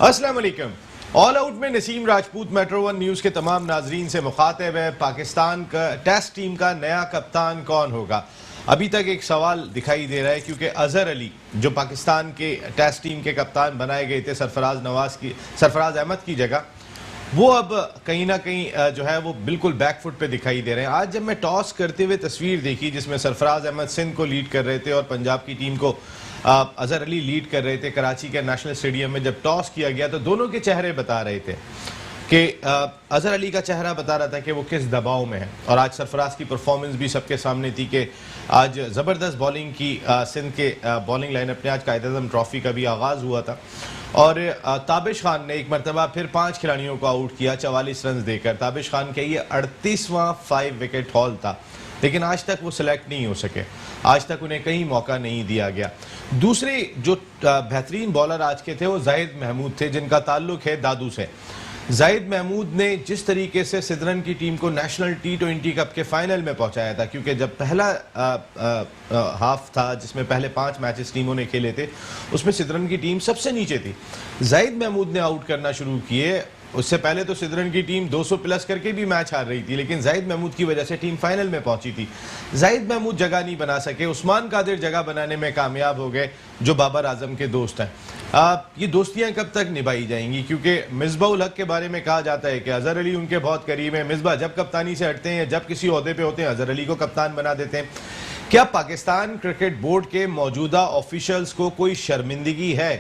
अस्सलाम वालेकुम। All out में Naseem Rajput metro one news के तमाम नाजरीन से मुखातिब है। पाकिस्तान का टेस्ट टीम का नया कप्तान कौन होगा? अभी तक एक सवाल दिखाई दे रहा है क्योंकि अजहर अली जो पाकिस्तान के टेस्ट टीम के कप्तान बनाए गए थे सरफराज अहमद की जगह, वो अब कहीं ना कहीं जो है वो बिल्कुल बैकफुट पे दिखाई दे रहे हैं। आज जब मैं टॉस करते हुए तस्वीर देखी जिसमें सरफराज अहमद सिंध को लीड कर रहे थे और पंजाब की टीम को अजहर अली लीड कर रहे थे कराची के नेशनल स्टेडियम में, जब टॉस किया गया तो दोनों के चेहरे बता रहे थे कि अजहर अली का चेहरा बता रहा था कि वो किस दबाव में है। और आज सरफराज की परफॉर्मेंस भी सबके सामने थी कि आज ज़बरदस्त बॉलिंग की सिंध के बॉलिंग लाइनअप ने आज कायद-ए-आज़म ट्रॉफी का भी आगाज़ हुआ था और ताबिश खान ने एक मरतबा फिर 5 खिलाड़ियों को आउट किया 44 रन देकर। ताबिश खान के ये 38वां 5 विकेट हॉल था, लेकिन आज तक वो सिलेक्ट नहीं हो सके, आज तक उन्हें कहीं मौका नहीं दिया गया। दूसरे जो बेहतरीन बॉलर आज के थे वो जाहिद महमूद थे, जिनका ताल्लुक है दादू से। जाहिद महमूद ने जिस तरीके से सिदरन की टीम को नेशनल T20 कप के फाइनल में पहुंचाया था, क्योंकि जब पहला हाफ था जिसमें पहले 5 मैचेस टीमों ने खेले थे उसमें सिदरन की टीम सबसे नीचे थी, जाहिद महमूद ने आउट करना शुरू किए। उससे पहले तो सिदरन की टीम 200 प्लस करके भी मैच हार रही थी, लेकिन जाहिद महमूद की वजह से टीम फाइनल में पहुंची थी। जाहिद महमूद जगह नहीं बना सके, उस्मान कादिर जगह बनाने में कामयाब हो गए जो बाबर आजम के दोस्त हैं। ये दोस्तियां कब तक निभाई जाएंगी? क्योंकि मिसबाउल हक के बारे में कहा जाता है कि अजहर अली उनके बहुत करीब है। मिसबा जब कप्तानी से हटते हैं, जब किसी ओहदे पे होते हैं, अजहर अली को कप्तान बना देते हैं। क्या पाकिस्तान क्रिकेट बोर्ड के मौजूदा ऑफिशियल्स को कोई शर्मिंदगी है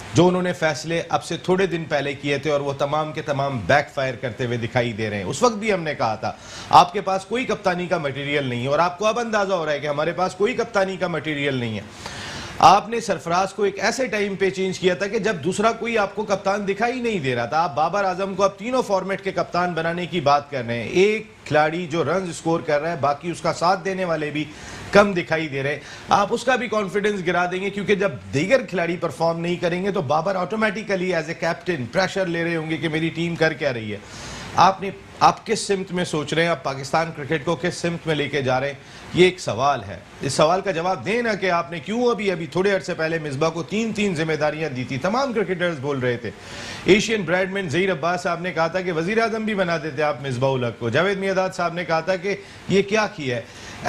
जो उन्होंने फैसले अब से थोड़े दिन पहले किए थे और वो तमाम के तमाम बैकफायर करते हुए दिखाई दे रहे हैं? उस वक्त भी हमने कहा था आपके पास कोई कप्तानी का मटेरियल नहीं है और आपको अब अंदाजा हो रहा है कि हमारे पास कोई कप्तानी का मटेरियल नहीं है। आपने सरफराज को एक ऐसे टाइम पे चेंज किया था कि जब दूसरा कोई आपको कप्तान दिखाई नहीं दे रहा था। आप बाबर आजम को अब तीनों फॉर्मेट के कप्तान बनाने की बात कर रहे हैं। एक खिलाड़ी जो रन स्कोर कर रहा है, बाकी उसका साथ देने वाले भी कम दिखाई दे रहे हैं। आप उसका भी कॉन्फिडेंस गिरा देंगे, क्योंकि जब दीगर खिलाड़ी परफॉर्म नहीं करेंगे तो Babar automatically as a captain pressure ले रहे होंगे कि मेरी टीम कर क्या रही है। आप किस सिमत में सोच रहे हैं, आप पाकिस्तान क्रिकेट को किस सिमत में लेके जा रहे हैं, ये एक सवाल है। इस सवाल का जवाब दें ना कि आपने क्यों अभी थोड़े अर्से पहले मिसबा को 3 जिम्मेदारियां दी थी। तमाम क्रिकेटर्स बोल रहे थे। एशियन ब्रैडमैन ज़हीर अब्बास साहब ने कहा था कि वजीर आजम भी बना देते आप मिसबाउल हक को। जावेद मियादाद साहब ने कहा था कि ये क्या किया है।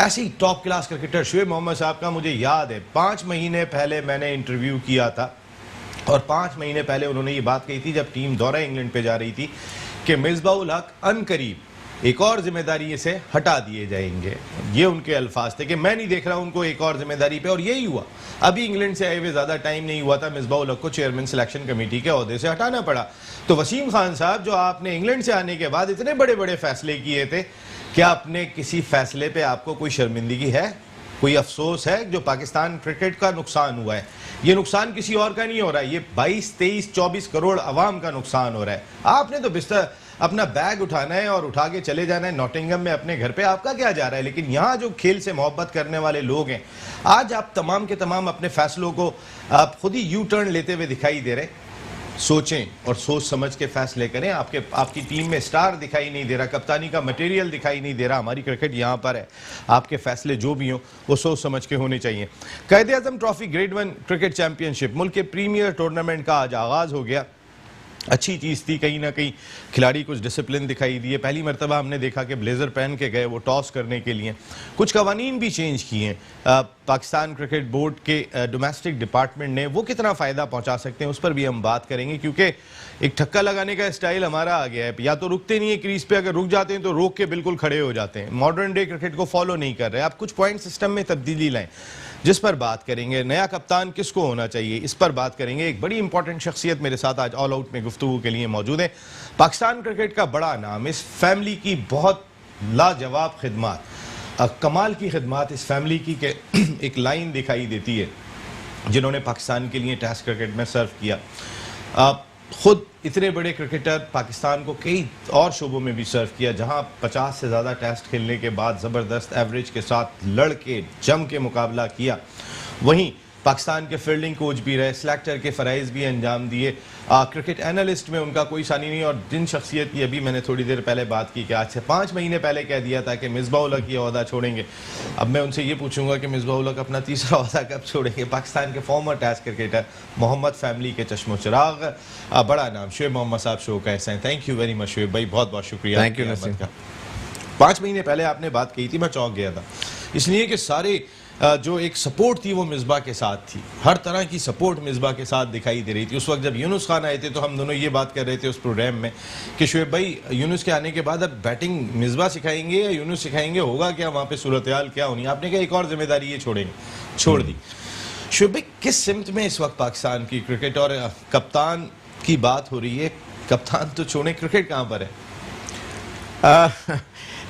ऐसी top class cricketer Shoaib Mohammad sahab का मुझे याद है 5 महीने पहले मैंने इंटरव्यू किया था और 5 महीने पहले उन्होंने ये बात कही थी जब टीम दौरा इंग्लैंड पे जा रही थी कि मिसबाउल हक अनकरीब एक और जिम्मेदारी से हटा दिए जाएंगे। ये उनके अल्फाज थे कि मैं नहीं देख रहा उनको एक और जिम्मेदारी पे, और यही हुआ। अभी इंग्लैंड से आए हुए ज्यादा टाइम नहीं हुआ था, मिसबाउल हक को चेयरमैन सिलेक्शन कमेटी के ओहदे से हटाना पड़ा। तो वसीम खान साहब, जो आपने इंग्लैंड से आने के बाद इतने बड़े बड़े फैसले किए थे, क्या अपने किसी फैसले पे आपको कोई शर्मिंदगी है, कोई अफसोस है? जो पाकिस्तान क्रिकेट का नुकसान हुआ है, ये नुकसान किसी और का नहीं हो रहा है, ये 22, 23, 24 करोड़ अवाम का नुकसान हो रहा है। आपने तो बिस्तर अपना बैग उठाना है और उठा के चले जाना है नॉटिंघम में अपने घर पे, आपका क्या जा रहा है? लेकिन यहाँ जो खेल से मोहब्बत करने वाले लोग हैं, आज आप तमाम के तमाम अपने फैसलों को आप खुद ही यू टर्न लेते हुए दिखाई दे रहे। सोचें और सोच समझ के फैसले करें। आपकी टीम में स्टार दिखाई नहीं दे रहा, कप्तानी का मटेरियल दिखाई नहीं दे रहा। हमारी क्रिकेट यहाँ पर है, आपके फैसले जो भी हों वो सोच समझ के होने चाहिए। Quaid-e-Azam trophy grade 1 cricket championship मुल्क के प्रीमियर टूर्नामेंट का आज आगाज हो गया। अच्छी चीज़ थी, कहीं ना कहीं खिलाड़ी कुछ डिसिप्लिन दिखाई दिए। पहली मरतबा हमने देखा कि ब्लेजर पहन के गए वो टॉस करने के लिए। कुछ कवानीन भी चेंज किए हैं पाकिस्तान क्रिकेट बोर्ड के डोमेस्टिक डिपार्टमेंट ने, वो कितना फ़ायदा पहुंचा सकते हैं उस पर भी हम बात करेंगे। क्योंकि एक ठक्का लगाने का स्टाइल हमारा आ गया है, या तो रुकते नहीं है क्रीज पे, अगर रुक जाते हैं तो रोक के बिल्कुल खड़े हो जाते हैं। मॉडर्न डे क्रिकेट को फॉलो नहीं कर रहे। आप कुछ पॉइंट सिस्टम में तब्दीली लाएं, जिस पर बात करेंगे। नया कप्तान किसको होना चाहिए, इस पर बात करेंगे। एक बड़ी इंपॉर्टेंट शख्सियत मेरे साथ आज ऑल आउट में गुफ्तगू के लिए मौजूद है। पाकिस्तान क्रिकेट का बड़ा नाम, इस फैमिली की बहुत लाजवाब खिदमत, कमाल की खिदमत इस फैमिली की के एक लाइन दिखाई देती है जिन्होंने पाकिस्तान के लिए टेस्ट क्रिकेट में सर्व किया। खुद इतने बड़े क्रिकेटर पाकिस्तान को कई और शोबों में भी सर्व किया, जहां 50 से ज़्यादा टेस्ट खेलने के बाद ज़बरदस्त एवरेज के साथ लड़ के जम के मुकाबला किया। वहीं पाकिस्तान के फील्डिंग कोच भी रहे, सिलेक्टर के फ़राइज़ भी अंजाम दिए, क्रिकेट एनालिस्ट में उनका कोई सानी नहीं। और जिन शख्सियत की अभी मैंने थोड़ी देर पहले बात की कि आज से 5 महीने पहले कह दिया था कि मिसबाह उल हक ये ओहदा छोड़ेंगे, अब मैं उनसे ये पूछूंगा कि मिसबाह उल हक अपना तीसरा ओहदा कब छोड़ेंगे। पाकिस्तान के former test cricketer, Mohammad family के चश्मो चिराग, बड़ा नाम शुएब मोहम्मद साहब शो का ऐसा है। Thank you very much Shoaib भाई, बहुत बहुत शुक्रिया। Thank you Naseem. 5 महीने पहले आपने बात कही थी, मैं चौंक गया था, इसलिए कि सारे जो एक सपोर्ट थी वो मिसबाह के साथ थी, हर तरह की सपोर्ट मिसबाह के साथ दिखाई दे रही थी। उस वक्त जब यूनुस खान आए थे तो हम दोनों ये बात कर रहे थे उस प्रोग्राम में कि शुएब भाई यूनुस के आने के बाद अब बैटिंग मिसबाह सिखाएंगे या यूनुस सिखाएंगे, होगा क्या, वहाँ पे सूरत हाल क्या होनी। आपने कहा एक और जिम्मेदारी ये छोड़ दी। शुएब भाई किस सिमत में इस वक्त पाकिस्तान की क्रिकेट, और कप्तान की बात हो रही है, कप्तान तो छोड़े, क्रिकेट कहाँ पर है?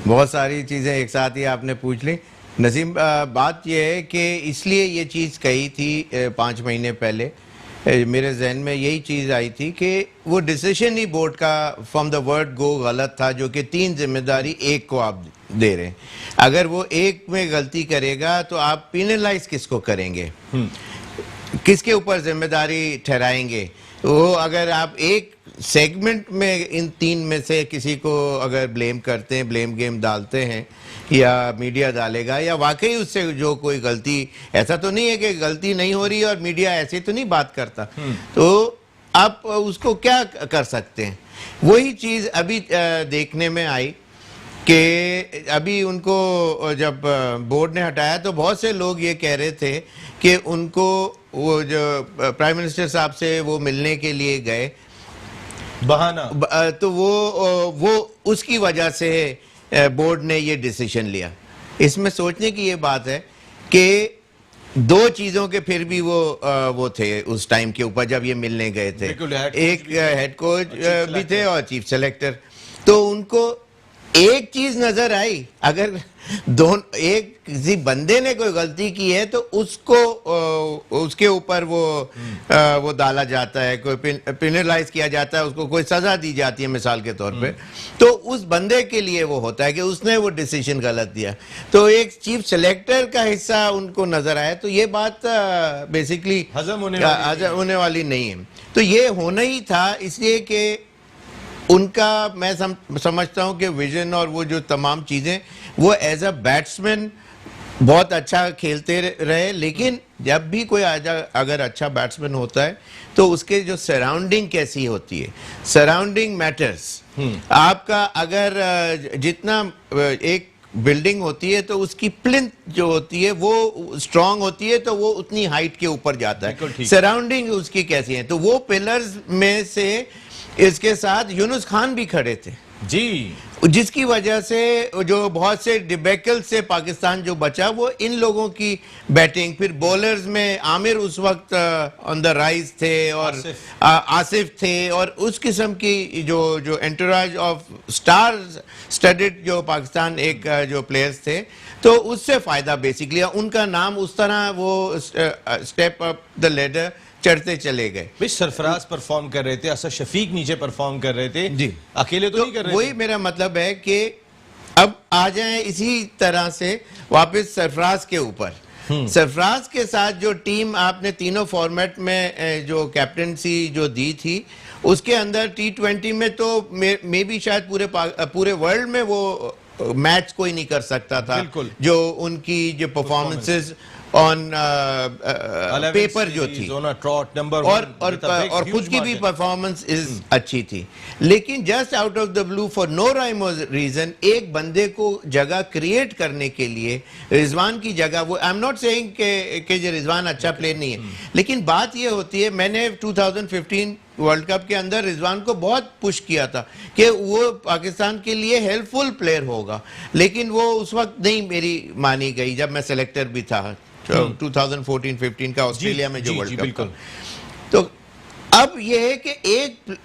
बहुत सारी चीज़ें एक साथ ही आपने पूछ ली नसीम। बात यह है कि इसलिए ये चीज़ कही थी 5 महीने पहले, मेरे जहन में यही चीज़ आई थी कि वो डिसीजन ही बोर्ड का फ्रॉम द वर्ड गो गलत था, जो कि 3 जिम्मेदारी एक को आप दे रहे हैं। अगर वो एक में गलती करेगा तो आप पिनलाइज किसको करेंगे, किसके ऊपर जिम्मेदारी ठहराएंगे? वो अगर आप एक सेगमेंट में इन 3 में से किसी को अगर ब्लेम करते हैं, ब्लेम गेम डालते हैं, या मीडिया डालेगा, या वाकई उससे जो कोई गलती, ऐसा तो नहीं है कि गलती नहीं हो रही और मीडिया ऐसे तो नहीं बात करता, तो आप उसको क्या कर सकते हैं? वही चीज़ अभी देखने में आई कि अभी उनको जब बोर्ड ने हटाया तो बहुत से लोग ये कह रहे थे कि उनको वो जो प्राइम मिनिस्टर साहब से वो मिलने के लिए गए, बहाना, तो वो उसकी वजह से बोर्ड ने ये डिसीजन लिया। इसमें सोचने की ये बात है कि 2 चीज़ों के फिर भी वो थे उस टाइम के ऊपर जब ये मिलने गए थे, एक हेड कोच भी थे और चीफ सेलेक्टर। तो उनको एक चीज नजर आई, अगर एक किसी बंदे ने कोई गलती की है तो उसको उसके ऊपर वो डाला जाता है, कोई पिनलाइज किया जाता है, उसको कोई सजा दी जाती है मिसाल के तौर पे। तो उस बंदे के लिए वो होता है कि उसने वो डिसीजन गलत दिया, तो एक चीफ सेलेक्टर का हिस्सा उनको नजर आया। तो ये बात बेसिकली हजम होने वाली नहीं है। तो ये होना ही था, इसलिए कि उनका मैं समझता हूं कि विजन और वो जो तमाम चीज़ें, वो एज अ बैट्समैन बहुत अच्छा खेलते रहे, लेकिन जब भी कोई अगर अच्छा बैट्समैन होता है तो उसके जो सराउंडिंग कैसी होती है, सराउंडिंग मैटर्स। आपका अगर जितना एक बिल्डिंग होती है तो उसकी प्लिंथ जो होती है वो स्ट्रांग होती है, तो वो उतनी हाइट के ऊपर जाता है। सराउंडिंग उसकी कैसी है, तो वो पिलर्स में से इसके साथ यूनुस खान भी खड़े थे जी, जिसकी वजह से जो बहुत से डिबेकल से पाकिस्तान जो बचा, वो इन लोगों की बैटिंग। फिर बॉलर्स में आमिर उस वक्त ऑन द राइज थे और आसिफ थे, और उस किस्म की जो एंटोराज ऑफ स्टार स्टडेड जो पाकिस्तान एक जो प्लेयर्स थे, तो उससे फायदा बेसिकली उनका नाम उस तरह वो स्टेप अप द लेडर चढ़ते चले गए। भाई सरफराज परफॉर्म कर रहे थे, असद शफीक नीचे परफॉर्म कर रहे थे जी, अकेले तो नहीं कर रहे थे। वही मेरा मतलब है कि अब आ जाए इसी तरह से वापस सरफराज के ऊपर। सरफराज के साथ जो टीम आपने तीनों फॉर्मेट में जो कैप्टनसी जो दी थी, उसके अंदर T20 में तो मे भी शायद पूरे वर्ल्ड में वो मैच कोई नहीं कर सकता था, जो उनकी जो परफॉर्मेंसेस ऑन पेपर जो थी, और खुद की भी परफॉर्मेंस अच्छी थी। लेकिन just out of the blue for no rhyme और रीजन एक बंदे को जगह क्रिएट करने के लिए रिजवान की जगह, वो आई एम नॉट सेइंग कि रिजवान अच्छा प्लेयर नहीं है, लेकिन बात ये होती है, मैंने 2015 वर्ल्ड कप के अंदर रिजवान को बहुत पुश किया था कि वो पाकिस्तान के लिए हेल्पफुल प्लेयर होगा, लेकिन वो उस वक्त नहीं मेरी मानी गई जब मैं सेलेक्टर भी था 2014-15 का ऑस्ट्रेलिया में जो वर्ल्ड कप था। तो अब ये है कि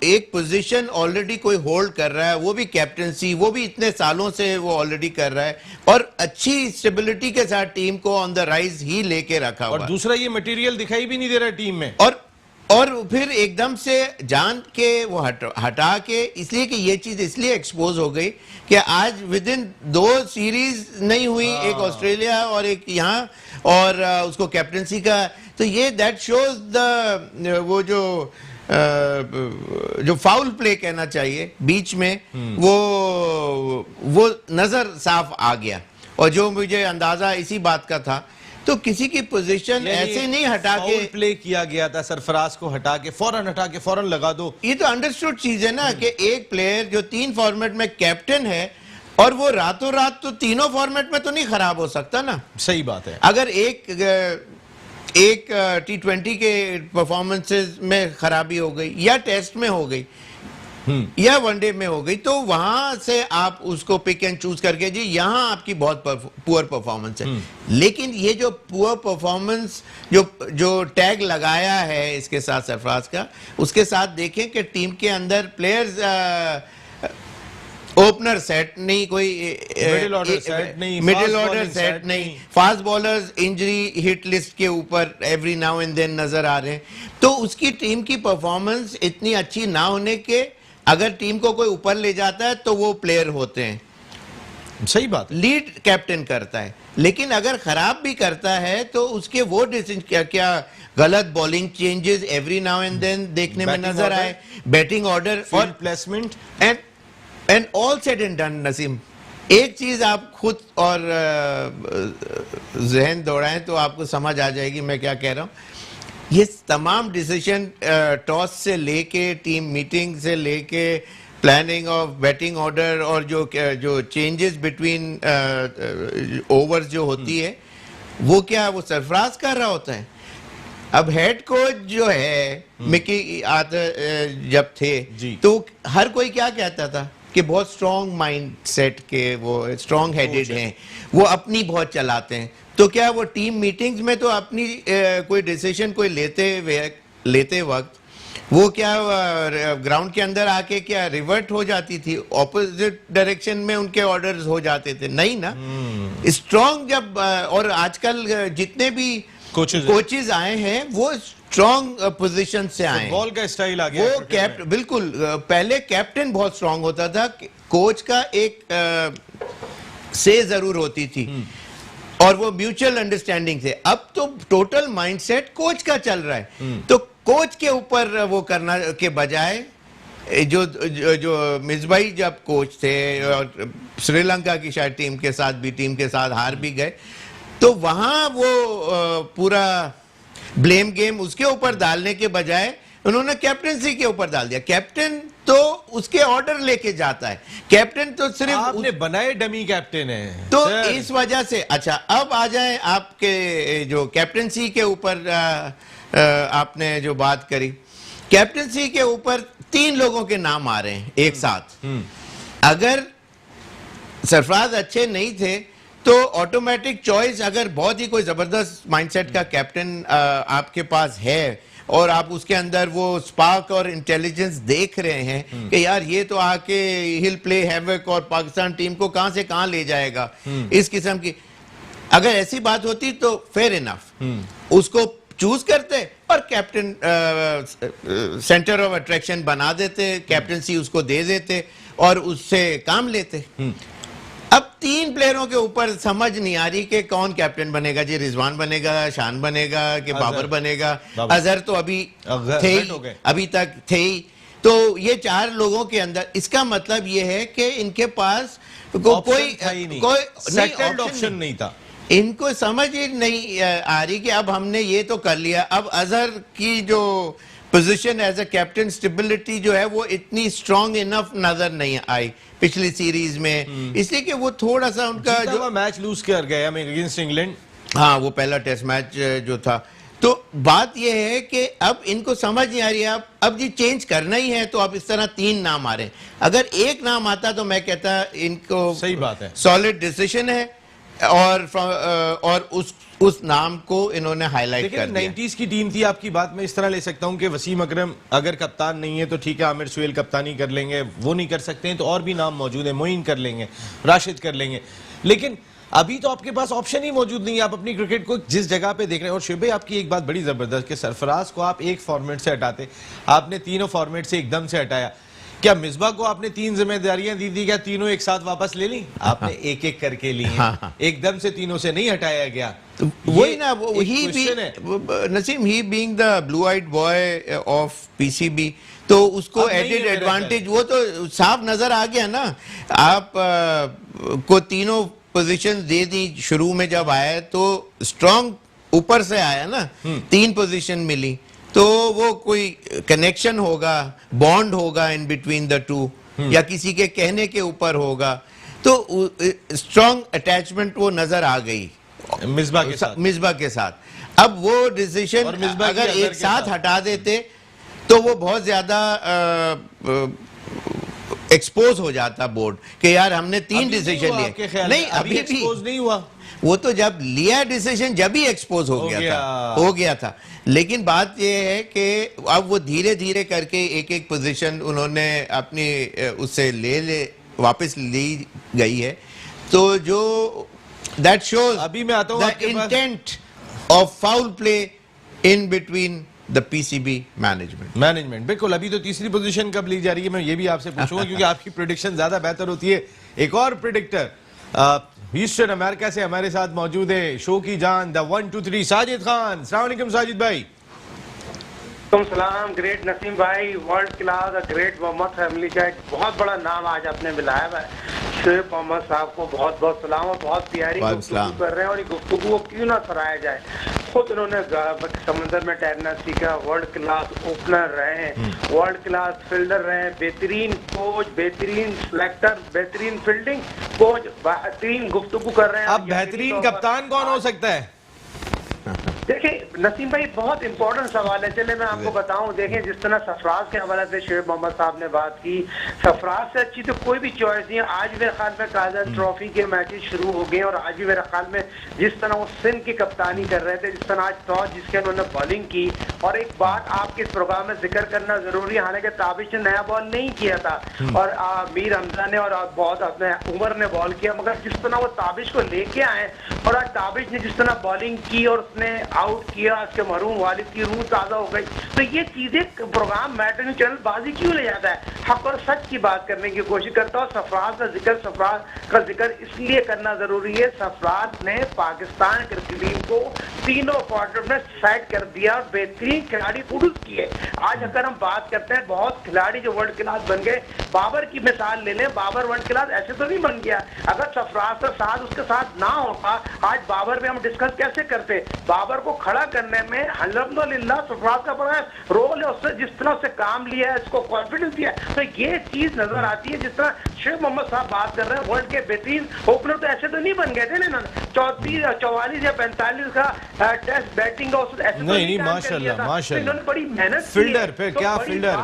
एक पोजीशन ऑलरेडी कोई होल्ड कर रहा है, वो भी कैप्टनसी, वो भी इतने सालों से वो ऑलरेडी कर रहा है, और अच्छी स्टेबिलिटी के साथ टीम को ऑन द राइज ही लेके रखा हुआ। और दूसरा ये मटेरियल दिखाई भी नहीं दे रहा टीम में, और फिर एकदम से जान के वो हटा के, इसलिए कि ये चीज इसलिए एक्सपोज हो गई कि आज विद इन 2 सीरीज नहीं हुई, एक ऑस्ट्रेलिया और एक यहाँ, और उसको कैप्टनसी का तो ये दैट शोज द वो जो फाउल प्ले कहना चाहिए बीच में, वो नजर साफ आ गया। और जो मुझे अंदाजा इसी बात का था, तो किसी की पोजीशन ऐसे नहीं हटा के प्ले किया गया था, सरफराज को हटा के फौरन लगा दो। ये तो अंडरस्टूड चीज है ना कि एक प्लेयर जो 3 फॉर्मेट में कैप्टन है और वो रातों रात तो तीनों फॉर्मेट में तो नहीं खराब हो सकता ना। सही बात है। अगर एक T20 के परफॉर्मेंसेस में खराबी हो गई या टेस्ट में हो गई या वनडे में हो गई, तो वहां से आप उसको पिक एंड चूज करके जी यहां आपकी बहुत पुअर परफॉर्मेंस है। लेकिन ये जो पुअर परफॉर्मेंस जो टैग लगाया है इसके साथ सरफराज का, उसके साथ देखें कि टीम के अंदर प्लेयर्स ओपनर सेट नहीं, कोई मिडिल ऑर्डर सेट नहीं, मिडिल ऑर्डर सेट नहीं, fast bowlers injury hit list के ऊपर एवरी नाउ एंड देन नजर आ रहे हैं। तो उसकी टीम की परफॉर्मेंस इतनी अच्छी ना होने के, अगर टीम को कोई ऊपर ले जाता है तो वो प्लेयर होते हैं, सही बात है, लीड कैप्टन करता है। लेकिन अगर खराब भी करता है तो उसके वो डिसीजन क्या गलत bowling changes every now and then देखने में नजर आए, बैटिंग ऑर्डर और placement and all said and done. Naseem, एक चीज आप खुद और जहन दौड़ाएं तो आपको समझ आ जाएगी मैं क्या कह रहा हूं। ये तमाम डिसीजन टॉस से लेके टीम मीटिंग से लेके प्लानिंग ऑफ बैटिंग ऑर्डर और जो चेंजेस बिटवीन ओवर्स जो होती है, वो वो सरफराज कर रहा होता है। अब हेड कोच जो है मिकी आर्थर जब थे तो हर कोई क्या कहता था कि बहुत स्ट्रॉन्ग माइंड सेट के, वो स्ट्रॉन्ग हेडेड हैं, वो अपनी बहुत चलाते हैं। तो क्या वो टीम मीटिंग्स में तो अपनी कोई डिसीजन कोई लेते वक्त वो ग्राउंड के अंदर आके क्या रिवर्ट हो जाती थी, ऑपोजिट डायरेक्शन में उनके ऑर्डर्स हो जाते थे? नहीं ना। स्ट्रॉन्ग जब और आजकल जितने भी कोचेज आए हैं वो स्ट्रॉन्ग पोजीशन से आए, बॉल का स्टाइल आ गया। वो कैप्टन बिल्कुल, पहले कैप्टन बहुत स्ट्रॉन्ग होता था, कोच का एक से जरूर होती थी और वो म्यूचुअल अंडरस्टैंडिंग से। अब तो टोटल माइंडसेट कोच का चल रहा है। तो कोच के ऊपर वो करना के बजाय जो मिसबाई जब कोच थे और श्रीलंका की शायद टीम के साथ हार भी गए, तो वहां वो पूरा ब्लेम गेम उसके ऊपर डालने के बजाय उन्होंने कैप्टनसी के ऊपर डाल दिया। कैप्टन तो उसके ऑर्डर लेके जाता है, कैप्टन तो सिर्फ आपने बनाए डमी कैप्टन है तो इस वजह से। अच्छा, अब आ जाए आपके जो कैप्टनसी के ऊपर आपने जो बात करी, कैप्टनसी के ऊपर 3 लोगों के नाम आ रहे हैं एक साथ। अगर सरफराज अच्छे नहीं थे तो ऑटोमेटिक चॉइस, अगर बहुत ही कोई जबरदस्त माइंडसेट का कैप्टन आपके पास है और आप उसके अंदर वो स्पार्क और इंटेलिजेंस देख रहे हैं कि यार ये तो आके हिल प्ले हैवक और पाकिस्तान टीम को कहां से कहां ले जाएगा, इस किस्म की अगर ऐसी बात होती तो फेयर इनफ उसको चूज करते और कैप्टन सेंटर ऑफ अट्रैक्शन बना देते, कैप्टनसी उसको दे देते और उससे काम लेते। अब 3 प्लेयरों के ऊपर समझ नहीं आ रही कि कौन कैप्टन बनेगा। जी रिजवान बनेगा, शान बनेगा कि बाबर बनेगा? अजहर तो अभी थे ही, अभी तक थे ही। तो ये 4 लोगों के अंदर, इसका मतलब ये है कि इनके पास कोई सेटल्ड ऑप्शन नहीं था। इनको समझ ही नहीं आ रही कि अब हमने ये तो कर लिया, अब अजहर की जो position as a captain stability जो है वो इतनी स्ट्रांग इनफ नजर नहीं आई पिछली सीरीज में, इसलिए कि वो थोड़ा सा उनका जो मैच लूज कर गया अगेंस्ट इंग्लैंड, हाँ वो पहला टेस्ट मैच जो था। तो बात ये है कि अब इनको समझ नहीं आ रही है, अब जी चेंज करना ही है तो अब इस तरह 3 नाम आ रहे हैं। अगर एक नाम आता तो मैं कहता इनको सही बात है, सॉलिड डिसीजन है और उस नाम को इन्होंने हाईलाइट कर दिया। 90s की टीम थी, आपकी बात मैं इस तरह ले सकता हूं कि वसीम अकरम अगर कप्तान नहीं है तो ठीक है, आमिर सुहेल कप्तानी कर लेंगे, वो नहीं कर सकते हैं तो और भी नाम मौजूद है, मोइन कर लेंगे, राशिद कर लेंगे। लेकिन अभी तो आपके पास ऑप्शन ही मौजूद नहीं है, आप अपनी क्रिकेट को जिस जगह पे देख रहे हैं। और शुभ, आपकी एक बात बड़ी जबरदस्त कि सरफराज को आप एक फॉर्मेट से हटाते, आपने तीनों फॉर्मेट से एकदम से हटाया। क्या मिसबा को आपने 3 जिम्मेदारियां दी थी, क्या तीनों एक साथ वापस ले ली आपने? एक एक करके ली हैं, एकदम से तीनों से नहीं हटाया गया। तो वही ना, ही भी Naseem, he being the blue eyed boy of PCB, तो उसको एडेड एडवांटेज वो तो साफ नजर आ गया ना। आप को तीनों पोजीशन दे दी शुरू में, जब आया तो स्ट्रांग ऊपर से आया ना, 3 पोजीशन मिली, तो वो कोई कनेक्शन होगा, बॉन्ड होगा इन बिटवीन द टू, या किसी के कहने के ऊपर होगा, तो स्ट्रांग अटैचमेंट वो नजर आ गई मिसबा के साथ। अब वो डिसीजन अगर एक साथ हटा देते तो वो बहुत ज्यादा एक्सपोज हो जाता बोर्ड कि यार हमने 3 डिसीजन लिए। नहीं, अभी एक्सपोज नहीं हुआ, वो तो जब लिया डिसीजन जब ही एक्सपोज हो गया था। लेकिन बात यह है कि अब वो धीरे धीरे करके एक एक पोजीशन उन्होंने अपनी उससे वापस ली गई है, तो जो दैट शोज अभी मैं आता हूं the intent of foul play in between the PCB management. बिल्कुल। अभी तो तीसरी पोजीशन कब ली जा रही है, मैं ये भी आपसे पूछूंगा क्योंकि आपकी प्रेडिक्शन ज्यादा बेहतर होती है। एक और प्रेडिक्टर ह्यूस्टन अमेरिका से हमारे साथ मौजूद है, शो की जान, द 1 2 3 साजिद खान। अस्सलाम वालेकुम साजिद भाई। सलाम। ग्रेट नसीम भाई, world class, great Mohammad family का एक बहुत बड़ा नाम आज आपने मिलाया है। शोएब मोहम्मद साहब को बहुत बहुत सलाम, और बहुत प्यारी गुफ्तगू कर रहे हैं, और ये गुफ्तगू को क्यों ना सराहा जाए। खुद उन्होंने समंदर में तैरना सीखा, वर्ल्ड क्लास ओपनर रहे हैं, वर्ल्ड क्लास फील्डर रहे हैं, बेहतरीन कोच, बेहतरीन सिलेक्टर, बेहतरीन फील्डिंग कोच, बेहतरीन गुफ्तगू कर रहे हैं। अब बेहतरीन कप्तान कौन हो सकता है? देखिए नसीम भाई, बहुत इंपॉर्टेंट सवाल है। चले मैं आपको बताऊं, देखें जिस तरह सरफराज के हवाले से शोएब मोहम्मद साहब ने बात की, सरफराज से अच्छी तो कोई भी चॉइस नहीं है। आज मेरे ख्याल में काजल ट्रॉफी के मैचेस शुरू हो गए, और आज भी मेरे ख्याल में जिस तरह वो सिंध की कप्तानी कर रहे थे, जिस तरह आज टॉस जिसके उन्होंने बॉलिंग की। और एक बात आपके इस प्रोग्राम में जिक्र करना जरूरी है, हालांकि ताबिश ने नया बॉल नहीं किया था, और मीर हमजा ने और बहुत अपने उमर ने बॉल किया, मगर जिस तरह वो ताबिश को लेके आए, और आज ताबिश ने जिस तरह बॉलिंग की और उसने आउट किया, उसके महरूम वालिद की रूह ताजा हो गई। तो ये चीजें प्रोग्राम मैटर न्यूज चैनल बाजी क्यों ले जाता है? हक और सच की बात करने की कोशिश करता हूँ। सरफराज का जिक्र इसलिए करना जरूरी है, सरफराज ने पाकिस्तान क्रिकेट टीम को तीनों क्वार्टर में सेट कर दिया, और बेहतरीन खिलाड़ी प्रोड्यूस किए। आज अगर हम बात करते हैं, बहुत खिलाड़ी जो वर्ल्ड क्लास बन गए, बाबर की मिसाल ले लें, बाबर वर्ल्ड क्लास ऐसे तो नहीं बन गया। अगर सरफराज का साथ उसके साथ ना होता, आज बाबर पे हम डिस्कस कैसे करते? बाबर को खड़ा करने में अल्हम्दुलिल्लाह सरफराज का बड़ा रोल है, उससे जिस तरह से काम लिया है, इसको कॉन्फिडेंस दिया है, तो ये चीज नजर आती है। जिस तरह शोएब मोहम्मद साहब बात कर रहे हैं, वर्ल्ड के बेहतरीन ओपनर तो ऐसे तो नहीं बन गए थे ना, 44 या 45 का टेस्ट बैटिंग का ऐसे नहीं, माशाल्लाह इन्होंने बड़ी मेहनत फील्डर पे क्या फील्डर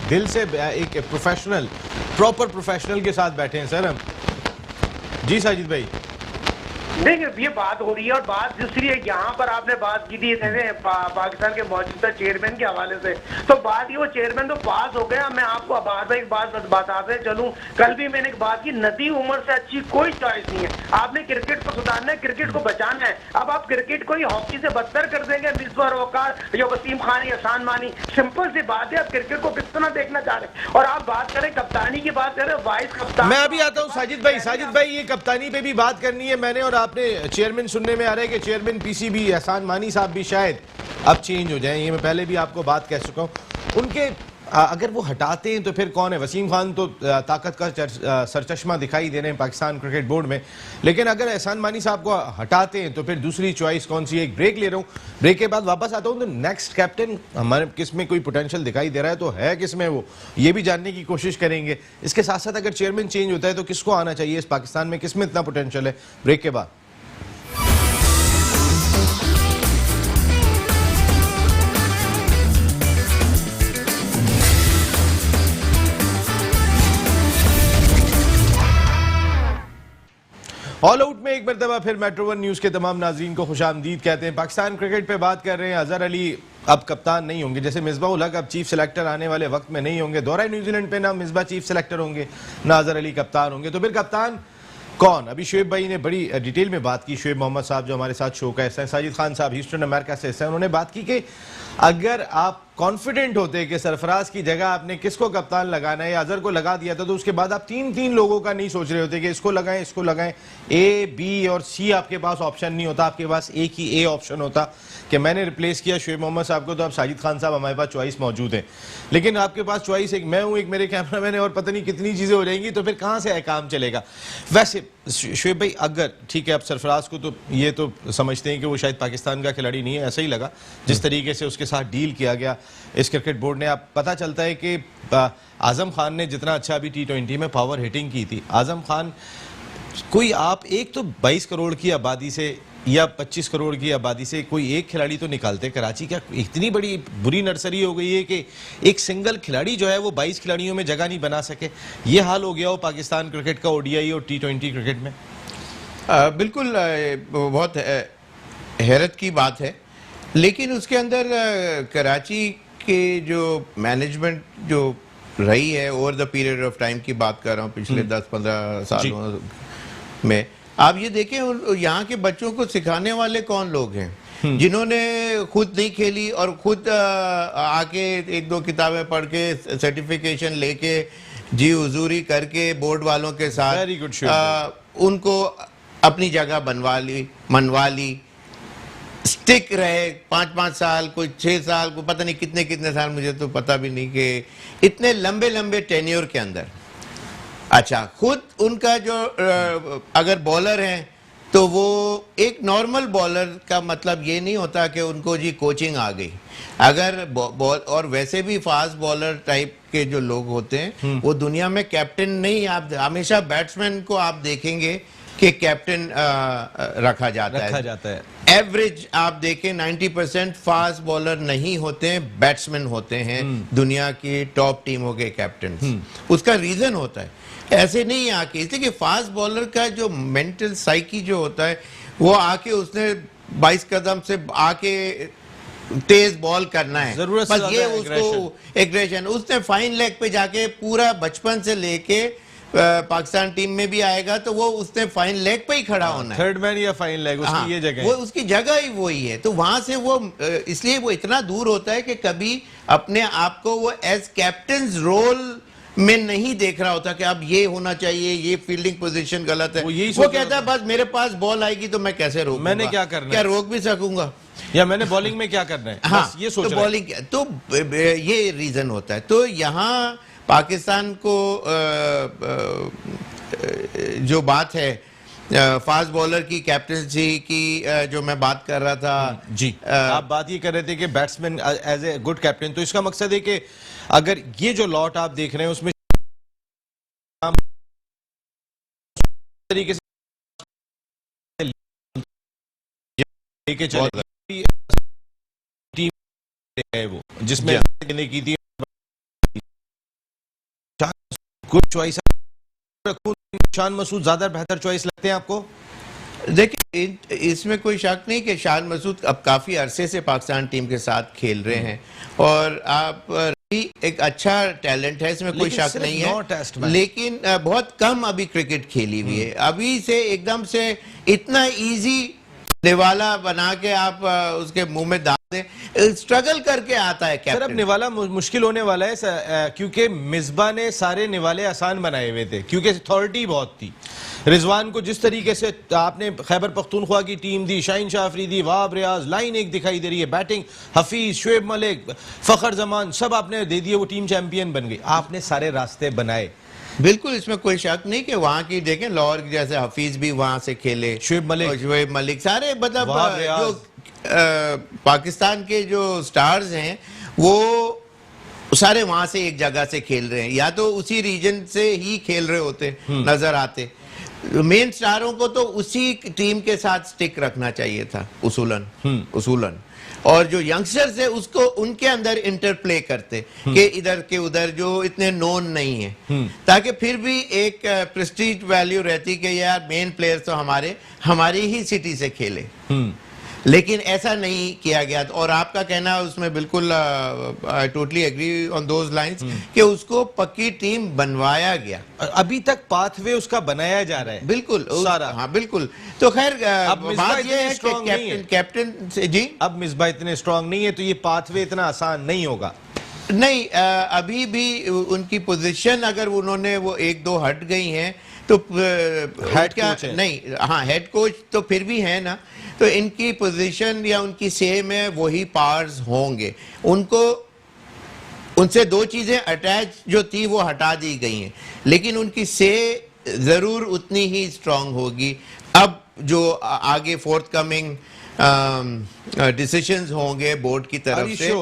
दिल से एक प्रोफेशनल, प्रॉपर प्रोफेशनल के साथ बैठे हैं सर हम। जी साजिद भाई, देखिए ये बात हो रही है, और बात दूसरी है, यहाँ पर आपने बात की थी पाकिस्तान के मौजूदा चेयरमैन के हवाले से, तो बात ये, वो चेयरमैन तो पास हो गया। मैं आपको एक बात बताते चलूं, कल भी मैंने एक बात की, नदी उम्र से अच्छी कोई चॉइस नहीं है। आपने क्रिकेट को सुधारना है, क्रिकेट को बचाना है। अब आप क्रिकेट को ही हॉकी से बदतर कर देंगे, मिसबा वकार या वसीम खान, एहसान मानी, सिंपल सी बात है। आप क्रिकेट को किस तरह देखना चाह रहे हैं? और आप बात करें कप्तानी की, बात करें वाइस कप्तान, मैं अभी आता हूँ साजिद भाई, ये कप्तानी पे भी बात करनी है मैंने, और आपने चेयरमैन सुनने में आ रहा है कि चेयरमैन पीसीबी एहसान मानी साहब भी शायद अब चेंज हो जाएं। ये मैं पहले भी आपको बात कह चुका हूं। उनके अगर वो हटाते हैं तो फिर कौन है? वसीम खान तो ताकत का सरचश्मा दिखाई दे रहे हैं पाकिस्तान क्रिकेट बोर्ड में, लेकिन अगर एहसान मानी साहब को हटाते हैं तो फिर दूसरी चॉइस कौन सी है? एक ब्रेक ले रहा हूँ, ब्रेक के बाद वापस आता हूँ। तो नेक्स्ट कैप्टन हमारे किस में कोई पोटेंशियल दिखाई दे रहा है तो है किस में, वो ये भी जानने की कोशिश करेंगे। इसके साथ साथ अगर चेयरमैन चेंज होता है तो किसको आना चाहिए इस पाकिस्तान में, किस में इतना पोटेंशियल है? ब्रेक के बाद ऑल आउट में एक मरतबा फिर मेट्रो वन न्यूज के तमाम नाजरीन को खुशामदीद कहते हैं। पाकिस्तान क्रिकेट पे बात कर रहे हैं। अजहर अली अब कप्तान नहीं होंगे, जैसे मिसबा उल हक अब चीफ सिलेक्टर आने वाले वक्त में नहीं होंगे। दौरा न्यूजीलैंड पे ना मिसबा चीफ सिलेक्टर होंगे ना अजहर अली कप्तान होंगे, तो फिर कप्तान कौन? अभी शोएब भाई ने बड़ी डिटेल में बात की, शोएब मोहम्मद साहब जो हमारे साथ शो का हिस्सा है, साजिद खान साहब ह्यूस्टन अमेरिका से हिस्सा है, उन्होंने बात की कि अगर आप कॉन्फिडेंट होते कि सरफराज की जगह आपने किसको कप्तान लगाना है या अजहर को लगा दिया था, तो उसके बाद आप तीन लोगों का नहीं सोच रहे होते कि इसको लगाएं, ए बी और सी आपके पास ऑप्शन नहीं होता, आपके पास एक ही ए ऑप्शन होता कि मैंने रिप्लेस किया शुएब मोहम्मद साहब को, तो अब साजिद खान साहब हमारे पास चॉइस मौजूद है। लेकिन आपके पास चॉइस एक मैं हूं, एक मेरे कैमरामैन है और पता नहीं कितनी चीज़ें हो जाएंगी, तो फिर कहाँ से काम चलेगा। वैसे शुएब भाई, अगर ठीक है आप सरफराज को तो ये तो समझते हैं कि वो शायद पाकिस्तान का खिलाड़ी नहीं है, ऐसा ही लगा जिस तरीके से उसके साथ डील किया गया इस क्रिकेट बोर्ड ने। आप पता चलता है कि आजम खान ने जितना अच्छा अभी T20 में पावर हिटिंग की थी, आजम खान कोई आप एक तो 22 करोड़ की आबादी से या 25 करोड़ की आबादी से कोई एक खिलाड़ी तो निकालते। कराची क्या इतनी बड़ी बुरी नर्सरी हो गई है कि एक सिंगल खिलाड़ी जो है वो 22 खिलाड़ियों में जगह नहीं बना सके। ये हाल हो गया हो पाकिस्तान क्रिकेट का ODI और T20 क्रिकेट में। बिल्कुल बहुत हैरत की बात है, लेकिन उसके अंदर कराची के जो मैनेजमेंट जो रही है over the period of time की बात कर रहा हूँ, पिछले 10-15 सालों में, आप ये देखें यहाँ के बच्चों को सिखाने वाले कौन लोग हैं जिन्होंने खुद नहीं खेली और खुद आके 1-2 किताबें पढ़ के सर्टिफिकेशन लेके जी हुजूरी करके बोर्ड वालों के साथ उनको अपनी जगह मनवा ली, स्टिक रहे 5-5 साल, कोई 6 साल, कोई पता नहीं कितने साल, मुझे तो पता भी नहीं कि इतने लंबे टेन्योर के अंदर। अच्छा, खुद उनका जो अगर बॉलर हैं तो वो एक नॉर्मल बॉलर का मतलब ये नहीं होता कि उनको जी कोचिंग आ गई। अगर बॉल और वैसे भी फास्ट बॉलर टाइप के जो लोग होते हैं वो दुनिया में कैप्टन नहीं, आप हमेशा बैट्समैन को आप देखेंगे कि कैप्टन रखा जाता है। एवरेज आप देखें 90% फास्ट बॉलर नहीं होते हैं, बैट्समैन होते हैं दुनिया की टॉप टीमों के कैप्टन। उसका रीजन होता है, ऐसे नहीं आके, इसलिए कि फास्ट बॉलर का जो मेंटल साइकी जो होता है वो आके उसने 22 कदम से आके तेज बॉल करना है, बस ये उसको एग्रेशन। उसने फाइन लेग पे जाके पूरा बचपन से लेके पाकिस्तान टीम में भी आएगा तो वो उसने फाइन लेग पे ही खड़ा होना है, थर्ड मैन या फाइन लेग, उसकी ये जगह वो उसकी जगह ही वही है। तो वहां से वो इसलिए वो इतना दूर होता है कि कभी अपने आप को वो एज कैप्टन रोल में नहीं देख रहा होता कि अब ये होना चाहिए, ये फील्डिंग पोजीशन गलत है। वो कहता है बस मेरे पास बॉल आएगी तो मैं कैसे रोकूंगा, मैंने क्या करना है, क्या रोक भी सकूंगा, या मैंने बॉलिंग में क्या करना है, हाँ, बस ये सोच तो बॉलिंग, तो ये रीजन होता है। तो यहाँ पाकिस्तान को जो बात है फास्ट बॉलर की कैप्टनसी की जो मैं बात कर रहा था जी, आप बात ये कर रहे थे कि batsman as a good captain, तो इसका मकसद है कि अगर ये जो लॉट आप देख रहे हैं उसमें तरीके से लेके चले टीम है वो जिसमें की थी कुछ चॉइस, शान मसूद ज्यादा बेहतर चॉइस लगते हैं आपको? देखिए इसमें कोई शक नहीं कि शान मसूद अब काफी अरसे से पाकिस्तान टीम के साथ खेल रहे हैं और आप एक अच्छा टैलेंट है, इसमें कोई शक नहीं है, लेकिन बहुत कम अभी क्रिकेट खेली हुई है। अभी से एकदम से इतना इजी निवाला बना के आप उसके मुंह में डाल दें, स्ट्रगल करके आता है कैप्टन। सर अब निवाला मुश्किल होने वाला है क्योंकि मिसबा ने सारे निवाले आसान बनाए हुए थे क्योंकि अथॉरिटी बहुत थी। रिजवान को जिस तरीके से आपने खैबर पख्तूनख्वा की टीम दी, शाहीन शाह अफरीदी, वाब रियाज, लाइन एक दिखाई दे रही है, बैटिंग हफीज, शुएब मलिक, फखर जमान सब आपने दे दिए, वो टीम चैंपियन बन गई। आपने सारे रास्ते बनाए, बिल्कुल इसमें कोई शक नहीं कि वहां की देखें लाहौर जैसे हफीज भी वहां से खेले, शुएब मलिक सारे मतलब जो पाकिस्तान के जो स्टार्स हैं वो सारे वहां से एक जगह से खेल रहे हैं, या तो उसी रीजन से ही खेल रहे होते नजर आते। मेन स्टारों को तो उसी टीम के साथ स्टिक रखना चाहिए था उसूलन, और जो यंगस्टर्स है उसको उनके अंदर इंटरप्ले करते कि इधर के उधर जो इतने नोन नहीं है, ताकि फिर भी एक प्रेस्टीज वैल्यू रहती कि यार मेन प्लेयर्स तो हमारी ही सिटी से खेले। लेकिन ऐसा नहीं किया गया। और आपका कहना उसमें बिल्कुल I totally agree on those lines कि उसको पक्की टीम बनवाया गया। अभी तक पाथवे उसका बनाया जा रहा है बिल्कुल सारा। हाँ बिल्कुल। तो खैर अब बात ये है कि कैप्टन से जी, अब मिसबाह इतने स्ट्रांग नहीं है तो ये पाथवे इतना आसान नहीं होगा। नहीं, अभी भी उनकी पोजीशन अगर उन्होंने वो एक दो हट गई हैं तो हेड कोच है। नहीं, हाँ हेड कोच तो फिर भी है ना, तो इनकी पोजीशन या उनकी से में वही पावर्स होंगे। उनको उनसे दो चीजें अटैच जो थी वो हटा दी गई हैं, लेकिन उनकी से जरूर उतनी ही स्ट्रांग होगी। अब जो आगे फोर्थ कमिंग डिसीजंस होंगे बोर्ड की तरफ से,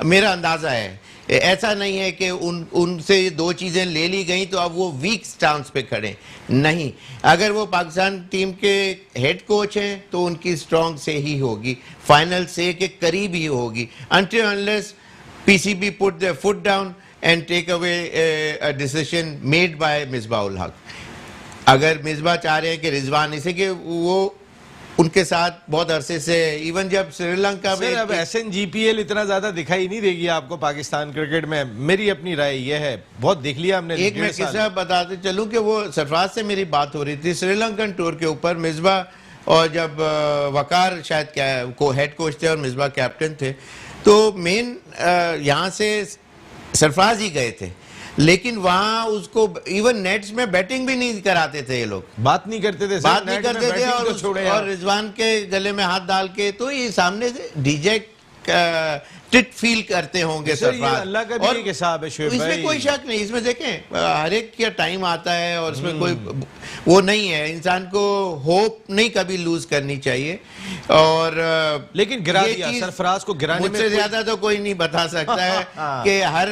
मेरा अंदाजा है ऐसा नहीं है कि उनसे दो चीजें ले ली गई तो अब वो वीक स्टांस पे खड़े नहीं। अगर वो पाकिस्तान टीम के हेड कोच हैं तो उनकी स्ट्रांग से ही होगी, फाइनल से के करीब ही होगी, until unless PCB put their foot down and take away a decision made by Misbah ul हक। अगर मिसबाह चाह रहे हैं कि रिजवान, इसे कि वो उनके साथ बहुत अरसे से, इवन जब श्रीलंका में अब SNGPL इतना ज्यादा दिखाई नहीं देगी आपको पाकिस्तान क्रिकेट में, मेरी अपनी राय यह है। बहुत देख लिया हमने। एक मैं किस्सा बताते चलूं कि वो सरफराज से मेरी बात हो रही थी श्रीलंकन टूर के ऊपर, मिसबाह और जब वकार शायद को हेड कोच थे और मिसबाह कैप्टन थे, तो मेन यहाँ से सरफराज ही गए थे, लेकिन वहां उसको इवन नेट्स में बैटिंग भी नहीं कराते थे, ये लोग बात नहीं करते थे, बात नहीं करते थे और रिजवान के गले में हाथ डाल के, तो ये सामने से डिजेक्ट टिट फील करते होंगे सरफराज। अल्लाह का भी एक हिसाब है शोएब भाई, इसमें कोई शक नहीं। इसमें देखें हर एक का टाइम आता है और इसमें कोई वो नहीं है, इंसान को होप नहीं कभी लूज करनी चाहिए। और लेकिन गिरा दिया सरफराज को, गिराने मुझसे ज्यादा तो कोई नहीं बता सकता है कि हर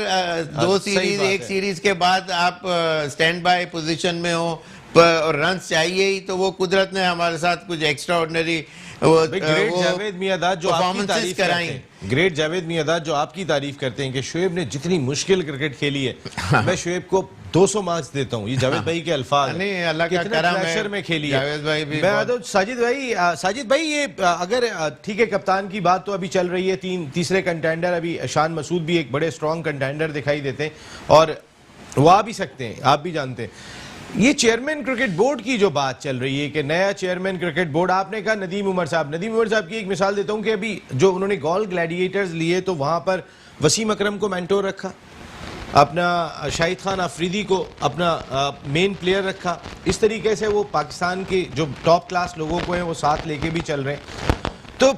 दो सीरीज, एक सीरीज के बाद आप स्टैंड बाय पोजीशन में हो और रन चाहिए ही, तो वो कुदरत ने हमारे साथ कुछ extra ordinary great Javed Miandad जो आपकी तारीफ करते हैं, ग्रेट जावेद मियांदाद जो आपकी तारीफ करते हैं कि शोएब ने जितनी मुश्किल क्रिकेट खेली है, मैं शोएब को 200 मार्क्स देता हूँ। ये जावेद भाई के अल्फाज, नहीं अल्लाह का करम है, प्रेशर में खेली है जावेद भाई भी। मैं तो साजिद भाई ये अगर ठीक है, कप्तान की बात तो अभी चल रही है, तीसरे कंटेंडर अभी शान मसूद भी एक बड़े स्ट्रॉन्ग कंटेंडर दिखाई देते हैं और वो आ भी सकते हैं, आप भी जानते हैं। ये चेयरमैन क्रिकेट बोर्ड की जो बात चल रही है कि नया चेयरमैन क्रिकेट बोर्ड, आपने कहा नदीम उमर साहब की एक मिसाल देता हूं कि अभी जो उन्होंने गोल ग्लैडिएटर्स लिए तो वहां पर वसीम अकरम को मेंटोर रखा, अपना शाहिद खान अफरीदी को अपना मेन प्लेयर रखा, इस तरीके से वो पाकिस्तान के जो टॉप क्लास लोगों को हैं वो साथ लेके भी चल रहे हैं। तो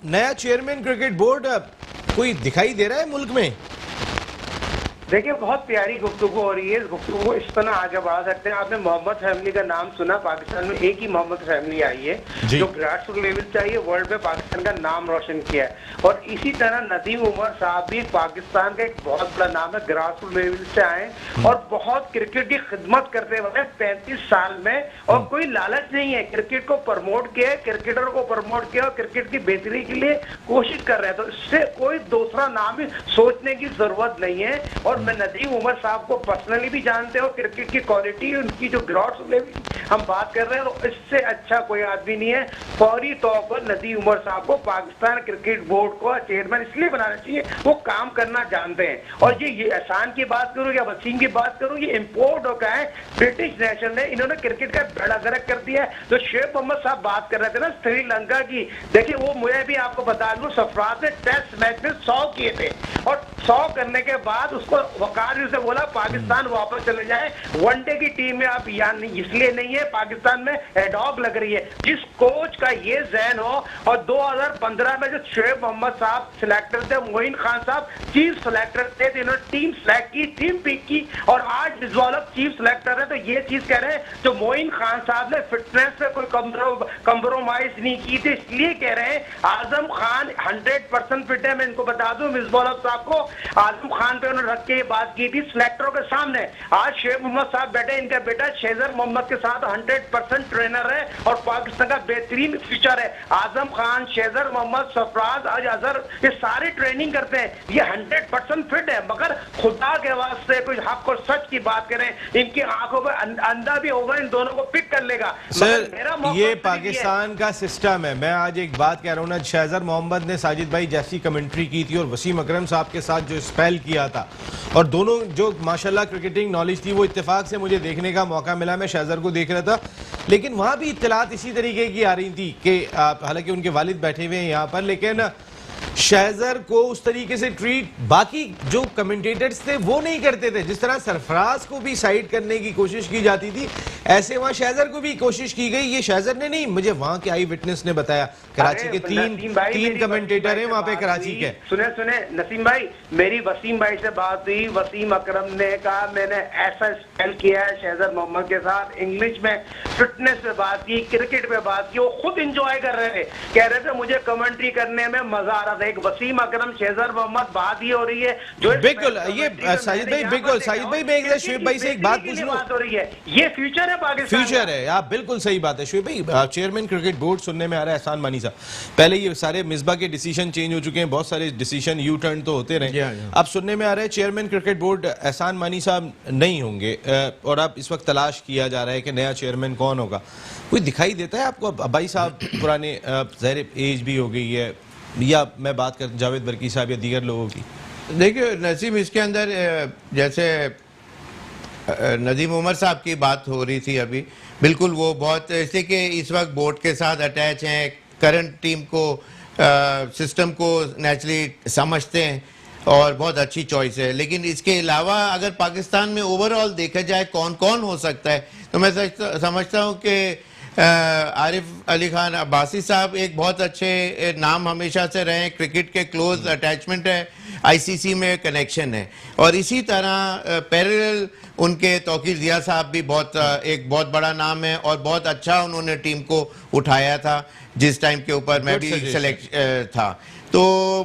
नया चेयरमैन क्रिकेट बोर्ड कोई दिखाई दे रहा है मुल्क में? देखिए बहुत प्यारी गुफ्तगू हो रही है, इस गुफ्तगू को इस तरह आगे बढ़ा सकते हैं। आपने मोहम्मद फैमिली का नाम सुना, पाकिस्तान में एक ही मोहम्मद फैमिली आई है जो ग्रासरूट लेवल से आई है, वर्ल्ड में पाकिस्तान का नाम रोशन किया है। और इसी तरह नदीम उमर साहब भी पाकिस्तान का एक बहुत बड़ा नाम है, ग्रासरूट लेवल से आए और बहुत क्रिकेट की खिदमत करते हुए 35 साल में, और कोई लालच नहीं है, क्रिकेट को प्रमोट किया, क्रिकेटर को प्रमोट किया और क्रिकेट की बेहतरी के लिए कोशिश कर रहे हैं। तो इससे कोई दूसरा नाम सोचने की जरूरत नहीं है। और मैं नदीम उमर साहब को पर्सनली भी जानते हो, क्रिकेट की क्वालिटी, उनकी जो ग्राउंड लेवल हम बात कर रहे हैं, तो इससे अच्छा कोई आदमी नहीं है। फौरी तौर पर नदीम उमर साहब को पाकिस्तान क्रिकेट बोर्ड को चेयरमैन इसलिए बनाना चाहिए, वो काम करना जानते हैं। और ये एहसान की बात करूं या वसीम की बात करूं, ये इम्पोर्ट हो गया है, ब्रिटिश नेशनल है, इन्होंने क्रिकेट का बेड़ा गर्क कर दिया है। तो शोएब मोहम्मद साहब बात कर रहे थे ना श्रीलंका की, देखिए वो मुझे भी आपको बता दूं, सरफराज ने टेस्ट मैच में 100 किए थे और 100 करने के बाद उसको वकार से बोला पाकिस्तान वापस चले जाए, वनडे की टीम में आप यहाँ नहीं, इसलिए नहीं है, पाकिस्तान में एडॉग लग रही है। जिस कोच का ये जहन हो, और 2015 में जो शोएब मोहम्मद साहब सिलेक्टर थे, मोइन खान साहब चीफ सिलेक्टर थे, इन्होंने टीम सिलेक्ट की, टीम पिक की, और आज मिसबाह चीफ सिलेक्टर है। तो ये चीज कह रहे हैं जो मोइन खान साहब ने फिटनेस पे कोई कम्प्रोमाइज नहीं की थी, इसलिए कह रहे हैं आजम खान 100% फिट है। मैं इनको बता दूं मिसबाह साहब को आजम खान पे उन्होंने रख के ये बात की थी सिलेक्टरों के सामने। आज शेख मोहम्मद साहब बैठे, इनका बेटा शेजर मोहम्मद के साथ 100% ट्रेनर है और पाकिस्तान का बेहतरीन फ्यूचर है। आजम खान, शेजर मोहम्मद, सरफराज, आज अजहर, ये सारे ट्रेनिंग करते हैं, ये 100% फिट है। मगर खुदा के वास्ते कोई हक और सच की बात करें, इनकी आंखों पर अंधा भी होगा, इन दोनों को पिक कर लेगा। सर ये पाकिस्तान का सिस्टम है। मैं आज एक बात कह रहा हूँ ना, शेजर मोहम्मद ने साजिद भाई जैसी कमेंट्री की थी और वसीम अकरम साहब के साथ जो स्पेल किया था, और दोनों जो माशाल्लाह क्रिकेटिंग नॉलेज थी वो इत्तेफाक से मुझे देखने का मौका मिला। मैं शेजर को देख रहा था, लेकिन वहां भी इत्तलात इसी तरीके की आ रही थी कि हालांकि उनके वालिद बैठे हुए हैं यहाँ पर, लेकिन शेजर को उस तरीके से ट्रीट बाकी जो कमेंटेटर्स थे वो नहीं करते थे। जिस तरह सरफराज को भी साइड करने की कोशिश की जाती थी, ऐसे वहां शेजर को भी कोशिश की गई। ये शेजर ने नहीं, मुझे वहां के आई विटनेस ने बताया। कराची के तीन कमेंटेटर हैं वहां पे कराची के। सुने नसीम भाई, मेरी वसीम भाई से बात हुई, वसीम अकरम ने कहा मैंने ऐसा स्पेल किया है शेजर मोहम्मद के साथ, इंग्लिश में फिटनेस पे बात की, क्रिकेट पे बात की, वो खुद इंजॉय कर रहे थे, कह रहे थे मुझे कमेंट्री करने में मजा आ रहा था। एक वसीम अकरम, शेजर मोहम्मद, बात ही हो रही है जो बिल्कुल। ये साजिद भाई, बिल्कुल साजिद भाई, मैं एक शुएब भाई से एक बात पूछ लूं, हो रही है, ये फ्यूचर है पाकिस्तान, फ्यूचर है। आप बिल्कुल सही बात है शुएब भाई। चेयरमैन क्रिकेट बोर्ड सुनने में आ रहा है एहसान मानी साहब, पहले ये सारे मिसबा के डिसीजन चेंज हो चुके हैं, बहुत सारे डिसीजन यू टर्न तो होते रहे। अब सुनने में आ रहा है चेयरमैन क्रिकेट बोर्ड एहसान मानी साहब नहीं होंगे, और अब इस वक्त तलाश किया जा रहा है कि नया चेयरमैन कौन होगा। कोई दिखाई देता है आपको? भाई साहब पुराने ज़ाहिर एज भी हो गई है, या मैं बात कर जावेद बरकी साहब या दीगर लोगों की? देखिए नसीम, इसके अंदर जैसे नदीम उमर साहब की बात हो रही थी अभी, बिल्कुल वो बहुत इसलिए कि इस वक्त बोर्ड के साथ अटैच हैं, करंट टीम को सिस्टम को नेचुरली समझते हैं और बहुत अच्छी चॉइस है। लेकिन इसके अलावा अगर पाकिस्तान में ओवरऑल देखा जाए कौन कौन हो सकता है, तो मैं समझता हूँ कि आरिफ अली खान अब्बासी साहब एक बहुत अच्छे नाम हमेशा से रहे, क्रिकेट के क्लोज अटैचमेंट है, आईसीसी में कनेक्शन है, और इसी तरह पैरेलल उनके तौकीर जिया साहब भी एक बहुत बड़ा नाम है और बहुत अच्छा उन्होंने टीम को उठाया था जिस टाइम के ऊपर मैं भी सेलेक्ट था। तो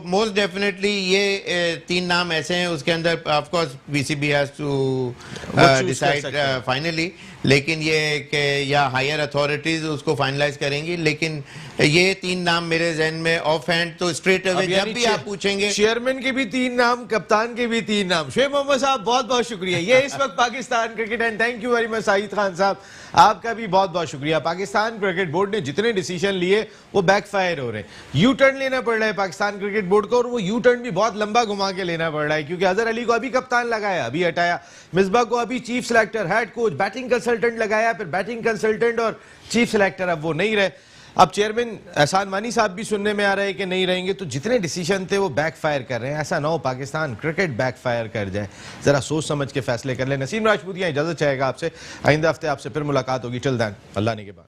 मोस्ट डेफिनेटली ये तीन नाम ऐसे हैं, उसके अंदर of course BCB has to decide finally, लेकिन ये कि या हायर अथॉरिटीज उसको फाइनलाइज करेंगी, लेकिन ये तीन नाम मेरे जहन में ऑफ हैंड तो स्ट्रेट अवे जब भी आप पूछेंगे। चेयरमैन के भी तीन नाम, कप्तान के भी तीन नाम। शुएब मोहम्मद साहब बहुत बहुत शुक्रिया, ये इस वक्त Pakistan cricket, and thank you very much Shahid Khan साहब, आपका भी बहुत बहुत शुक्रिया। पाकिस्तान क्रिकेट बोर्ड ने जितने डिसीजन लिए वो बैकफायर हो रहे हैं, यू टर्न लेना पड़ रहा है पाकिस्तान क्रिकेट बोर्ड को, और वो यू टर्न भी बहुत लंबा घुमा के लेना पड़ रहा है, क्योंकि अजहर अली को अभी कप्तान लगाया, अभी हटाया, मिसबा को अभी chief selector, head coach, batting consultant लगाया, फिर बैटिंग कंसल्टेंट और चीफ सिलेक्टर, अब वो नहीं रहे। अब चेयरमैन एहसान मानी साहब भी सुनने में आ रहे हैं कि नहीं रहेंगे, तो जितने डिसीजन थे वो बैकफायर कर रहे हैं। ऐसा ना हो पाकिस्तान क्रिकेट बैकफायर कर जाए, जरा सोच समझ के फैसले कर ले। नसीम राजपूतिया इजाजत चाहेगा आपसे, आइंदा हफ्ते आपसे फिर मुलाकात होगी। टिल देन अल्लाह ने के बाद।